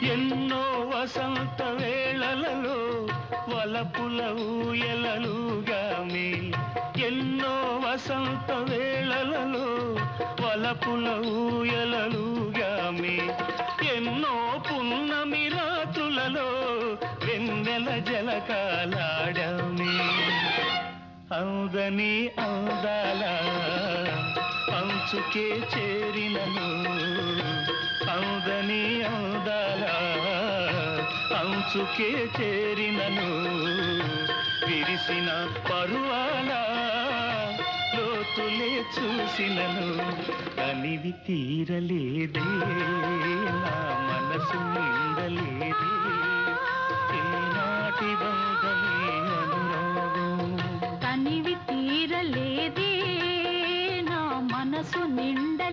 ఎన్నో వసంత వేళలలో వలపుల ఊయలలుగామి ఎన్నో వసంత వేళలలో వలపుల ఊయలలుగామి ఎన్నో పున్నమి రాత్రులలో వెన్నెల జలకాలాడామి అందని అందాల అంచుకే చేరినను అందని అందాల అంచుకే చేరినను విరిసిన పరువాల లోతులే చూసినను కనివి తీరలేదే నా మనసు నిండలేదే ఈనాటి బంధమే అనురాగం కనివి తీరలేదే నా మనసు నిండ